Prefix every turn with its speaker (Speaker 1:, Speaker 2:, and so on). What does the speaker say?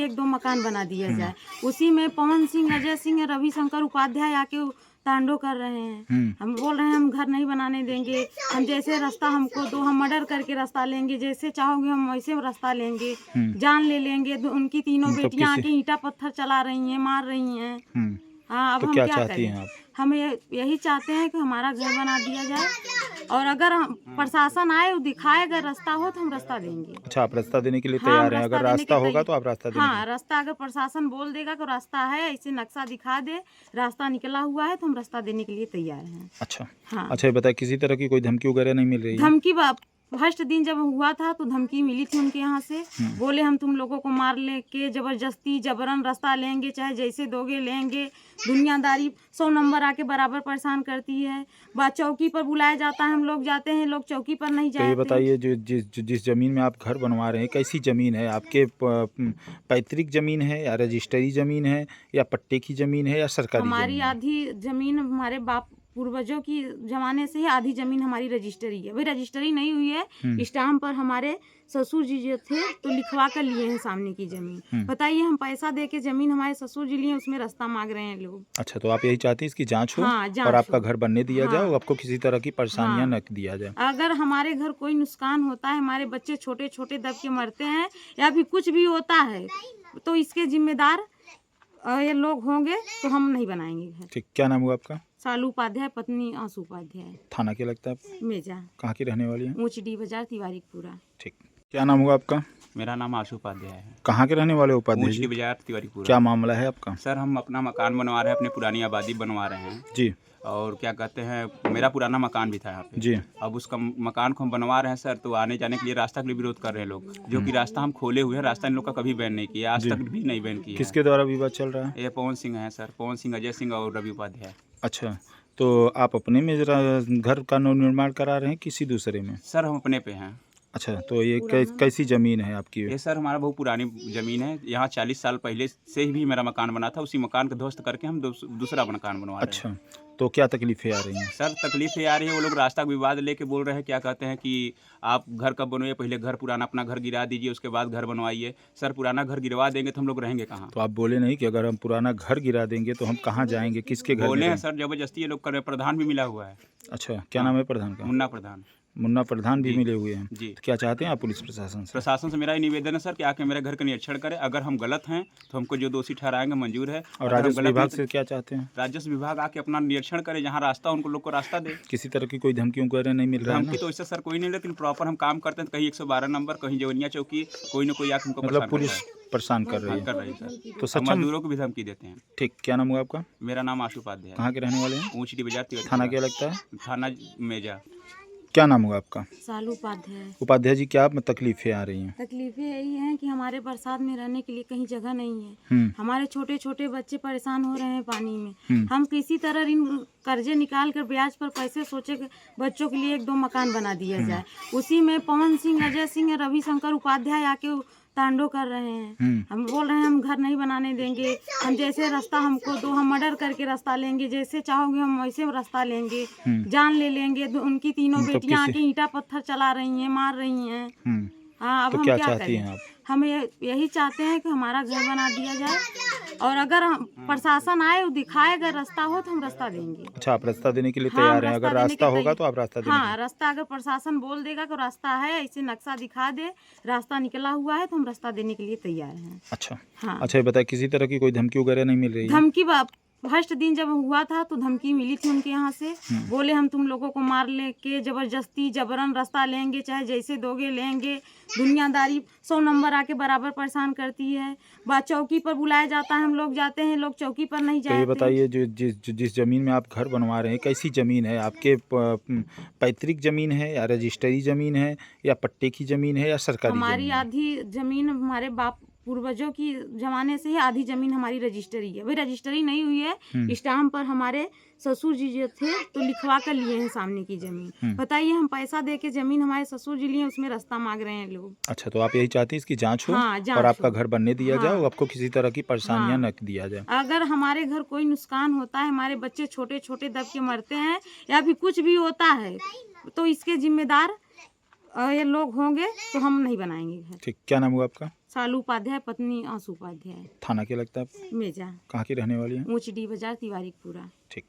Speaker 1: लिए 1-2 मकान बना दिया जाए। उसी में पवन सिंह, अजय सिंह, रविशंकर उपाध्याय आके तांडव कर रहे हैं। हम बोल रहे हैं हम घर नहीं बनाने देंगे, हम जैसे रास्ता हमको दो, हम मर्डर करके रास्ता लेंगे, जैसे चाहोगे हम वैसे रास्ता लेंगे, जान ले लेंगे। उनकी तीनों बेटियां आके ईंटा पत्थर चला रही हैं, मार रही हैं। हाँ, अब
Speaker 2: तो
Speaker 1: हम
Speaker 2: क्या
Speaker 1: क्या
Speaker 2: चाहती
Speaker 1: करें?
Speaker 2: हैं आप?
Speaker 1: हम यही चाहते हैं कि हमारा घर बना दिया जाए, और अगर प्रशासन आए दिखाए, अगर रास्ता हो तो हम रास्ता देंगे।
Speaker 2: अच्छा, आप रास्ता देने के लिए
Speaker 1: हाँ,
Speaker 2: तैयार हैं? अगर रास्ता होगा तो आप रास्ता देने के
Speaker 1: हाँ,
Speaker 2: लिए?
Speaker 1: रास्ता अगर प्रशासन बोल देगा कि रास्ता है, ऐसे नक्शा दिखा दे, रास्ता निकला हुआ है, तो हम रास्ता देने के लिए तैयार हैं।
Speaker 2: अच्छा।
Speaker 1: हाँ।
Speaker 2: अच्छा, ये बताइए, किसी तरह की कोई धमकी वगैरह नहीं मिल रही है?
Speaker 1: धमकी फर्स्ट दिन जब हुआ था तो धमकी मिली थी उनके यहाँ से, बोले हम तुम लोगों को मार लेके जबरदस्ती जबरन रास्ता लेंगे, चाहे जैसे दोगे लेंगे। दुनियादारी 100 नंबर आके बराबर परेशान करती है। चौकी पर बुलाया जाता है, हम लोग जाते हैं, लोग चौकी पर नहीं
Speaker 2: तो
Speaker 1: जाते।
Speaker 2: ये बताइए, जिस जमीन में आप घर बनवा रहे हैं, कैसी जमीन है? आपके पैतृक जमीन है, या रजिस्ट्री जमीन है, या पट्टे की जमीन है, या सरकारी
Speaker 1: हमारी
Speaker 2: जमीन है?
Speaker 1: आधी जमीन हमारे बाप पूर्वजों की जमाने से ही आधी जमीन हमारी रजिस्ट्री है। भाई रजिस्ट्री नहीं हुई है, स्टाम्प पर हमारे ससुर जी जो थे तो लिखवा कर लिए हैं सामने की जमीन। बताइए, हम पैसा दे के जमीन हमारे ससुर जी लिए, उसमें रास्ता मांग रहे हैं लोग।
Speaker 2: अच्छा, तो आप यही चाहती हैं इसकी जांच हो?
Speaker 1: हाँ, जांच
Speaker 2: और आपका
Speaker 1: हो।
Speaker 2: घर बनने दिया जाए, और आपको किसी तरह की परेशानियां
Speaker 1: हाँ।
Speaker 2: न दिया जाए।
Speaker 1: अगर हमारे घर कोई नुकसान होता है, हमारे बच्चे छोटे छोटे दब के मरते हैं, या फिर कुछ भी होता है, तो इसके जिम्मेदार ये लोग होंगे, तो हम नहीं बनाएंगे घर।
Speaker 2: ठीक, क्या नाम हुआ आपका?
Speaker 1: सालू उपाध्याय, पत्नी आंसू उपाध्याय।
Speaker 2: थाना क्या लगता है आप?
Speaker 1: मेजा।
Speaker 2: कहाँ की रहने वाली हैं?
Speaker 1: ऊंचडी बाजार, तिवारीपुरा।
Speaker 2: ठीक, क्या नाम हुआ आपका?
Speaker 3: मेरा नाम आशु उपाध्याय है।
Speaker 2: कहाँ के रहने वाले उपाध्याय जी?
Speaker 3: ऊंचडी बाजार, तिवारीपुरा।
Speaker 2: क्या मामला है आपका?
Speaker 3: सर, हम अपना मकान बनवा रहे हैं, अपनी पुरानी आबादी बनवा रहे हैं
Speaker 2: जी।
Speaker 3: और क्या कहते हैं, मेरा पुराना मकान भी था यहाँ पे
Speaker 2: जी।
Speaker 3: अब उसका मकान को हम बनवा रहे हैं सर, तो आने जाने के लिए रास्ता के लिए विरोध कर रहे हैं लोग, जो कि रास्ता हम खोले हुए हैं। रास्ता इन लोग का कभी बैन नहीं किया, आज तक भी नहीं बैन किया।
Speaker 2: किसके द्वारा विवाद चल रहा है?
Speaker 3: ये पवन सिंह है सर, पवन सिंह, अजय सिंह और रवि उपाध्याय।
Speaker 2: अच्छा, तो आप अपने में जरा घर का नवनिर्माण करा रहे हैं, किसी दूसरे में?
Speaker 3: सर, हम अपने पे हैं।
Speaker 2: अच्छा, तो ये कैसी ज़मीन है आपकी?
Speaker 3: ये सर हमारा बहुत पुरानी ज़मीन है, यहाँ 40 साल पहले से ही मेरा मकान बना था। उसी मकान को ध्वस्त करके हम दूसरा मकान बनवा रहे हैं।
Speaker 2: अच्छा, तो क्या तकलीफें आ रही हैं?
Speaker 3: सर, तकलीफ ये आ रही है, वो लोग रास्ता का विवाद लेके बोल रहे हैं, क्या कहते हैं कि आप घर कब बनवाइए, पहले घर पुराना अपना घर गिरा दीजिए, उसके बाद घर बनवाइए। सर, पुराना घर गिरवा देंगे तो हम लोग रहेंगे कहाँ?
Speaker 2: तो आप बोले नहीं कि अगर हम पुराना घर गिरा देंगे तो हम कहाँ जाएंगे, किसके घर में
Speaker 3: बोले हैं
Speaker 2: रहेंगे?
Speaker 3: सर, जबरदस्ती ये लोग कर रहे हैं। प्रधान भी मिला हुआ है।
Speaker 2: अच्छा, क्या नाम है प्रधान का?
Speaker 3: मुन्ना प्रधान।
Speaker 2: मुन्ना प्रधान भी
Speaker 3: जी।
Speaker 2: मिले हुए हैं।
Speaker 3: जी।
Speaker 2: तो क्या चाहते हैं आप पुलिस प्रशासन से?
Speaker 3: प्रशासन से मेरा ही निवेदन है सर कि आके मेरे घर का निरीक्षण करें। अगर हम गलत हैं तो हमको जो दोषी ठहराएंगे मंजूर है।
Speaker 2: और
Speaker 3: अगर हम
Speaker 2: राजस्व
Speaker 3: गलत
Speaker 2: विभाग
Speaker 3: नहीं
Speaker 2: से क्या चाहते हैं?
Speaker 3: तो राजस्व विभाग आके अपना निरीक्षण करे, जहाँ रास्ता उनको लोग को रास्ता दे।
Speaker 2: किसी तरह की कोई धमकी वगैरह नहीं मिल रहा है ना?
Speaker 3: धमकी तो इससे सर कोई नहीं, लेकिन प्रॉपर हम काम करते हैं, कहीं 112 नंबर, कहीं जवनिया चौकी, कोई ना कोई आके हमको
Speaker 2: मतलब
Speaker 3: परेशान
Speaker 2: पुलिस परेशान कर रही
Speaker 3: कर
Speaker 2: है?
Speaker 3: रही है सर।
Speaker 2: तो
Speaker 3: हम
Speaker 2: सक्षम।
Speaker 3: मजदूरों को भी धमकी देते हैं।
Speaker 2: ठीक, क्या नाम हुआ आपका?
Speaker 3: मेरा नाम आशु उपाध्याय है।
Speaker 2: कहाँ के रहने वाले हैं?
Speaker 3: ऊंचडी बाजार, तिवारी।
Speaker 2: थाना क्या लगता है?
Speaker 3: थाना मेजा।
Speaker 2: क्या नाम हुआ आपका?
Speaker 1: सालू उपाध्याय।
Speaker 2: उपाध्याय जी, क्या तकलीफें आ रही हैं?
Speaker 1: तकलीफें यही हैं कि हमारे बरसात में रहने के लिए कहीं जगह नहीं है। हमारे छोटे छोटे बच्चे परेशान हो रहे हैं पानी में। हम किसी तरह ऋण कर्जे निकाल कर ब्याज पर पैसे सोचे कि बच्चों के लिए 1-2 मकान बना दिया जाए। उसी में पवन सिंह, अजय सिंह, रविशंकर उपाध्याय आके तांडव कर रहे हैं। हम बोल रहे हैं हम घर नहीं बनाने देंगे, हम जैसे रास्ता हमको दो, हम मर्डर करके रास्ता लेंगे, जैसे चाहोगे हम वैसे रास्ता लेंगे, जान ले लेंगे। उनकी तीनों बेटियां आके ईंटा पत्थर चला रही हैं, मार रही हैं। हाँ, अब
Speaker 2: तो
Speaker 1: हम
Speaker 2: क्या
Speaker 1: क्या
Speaker 2: चाहती
Speaker 1: करें?
Speaker 2: हैं आप?
Speaker 1: हम यही चाहते हैं कि हमारा घर बना दिया जाए, और अगर प्रशासन आए दिखाए, अगर रास्ता हो तो हम रास्ता देंगे।
Speaker 2: अच्छा, आप रास्ता देने के लिए
Speaker 1: हाँ,
Speaker 2: तैयार हैं? अगर रास्ता होगा तो आप रास्ता देने
Speaker 1: हाँ, रास्ता अगर प्रशासन बोल देगा कि रास्ता है, ऐसे नक्शा दिखा दे, रास्ता निकला हुआ है, तो हम रास्ता देने के लिए तैयार हैं।
Speaker 2: अच्छा।
Speaker 1: हाँ।
Speaker 2: अच्छा, ये बताइए, किसी तरह की कोई धमकी वगैरह नहीं मिल रही है?
Speaker 1: धमकी फर्स्ट दिन जब हुआ था तो धमकी मिली थी उनके यहाँ से, बोले हम तुम लोगों को मार लेके जबरदस्ती जबरन रास्ता लेंगे, चाहे जैसे दोगे लेंगे। दुनियादारी 100 नंबर आके बराबर परेशान करती है। चौकी पर बुलाया जाता है, हम लोग जाते हैं, लोग चौकी पर नहीं
Speaker 2: तो
Speaker 1: जाते।
Speaker 2: ये बताइए, जिस जमीन में आप घर बनवा रहे हैं, कैसी जमीन है? आपके पैतृक जमीन है, या रजिस्ट्री जमीन है, या पट्टे की जमीन है, या सरकारी
Speaker 1: हमारी
Speaker 2: जमीन है?
Speaker 1: आधी जमीन हमारे बाप पूर्वजों की जमाने से ही आधी जमीन हमारी रजिस्ट्री है। भाई रजिस्ट्री नहीं हुई है, स्टाम्प पर हमारे ससुर जी जो थे तो लिखवा कर लिए हैं सामने की जमीन। बताइए, हम पैसा दे के जमीन हमारे ससुर जी लिए, उसमें रास्ता मांग रहे हैं लोग।
Speaker 2: अच्छा, तो आप यही चाहती हैं इसकी जांच हो?
Speaker 1: हाँ, जांच
Speaker 2: और आपका
Speaker 1: हो।
Speaker 2: घर बनने दिया जाए, और आपको किसी तरह की परेशानियां
Speaker 1: हाँ।
Speaker 2: न दिया जाए।
Speaker 1: अगर हमारे घर कोई नुकसान होता है, हमारे बच्चे छोटे छोटे दब के मरते हैं, या फिर कुछ भी होता है, तो इसके जिम्मेदार ये लोग होंगे, तो हम नहीं बनाएंगे घर।
Speaker 2: ठीक, क्या नाम हुआ आपका?
Speaker 1: सालू उपाध्याय, पत्नी आंसू उपाध्याय।
Speaker 2: थाना क्या लगता है?
Speaker 1: मेजा।
Speaker 2: कहाँ की रहने वाली हैं?
Speaker 1: ऊंच डी बाजार, तिवारीपुरा।
Speaker 2: ठीक।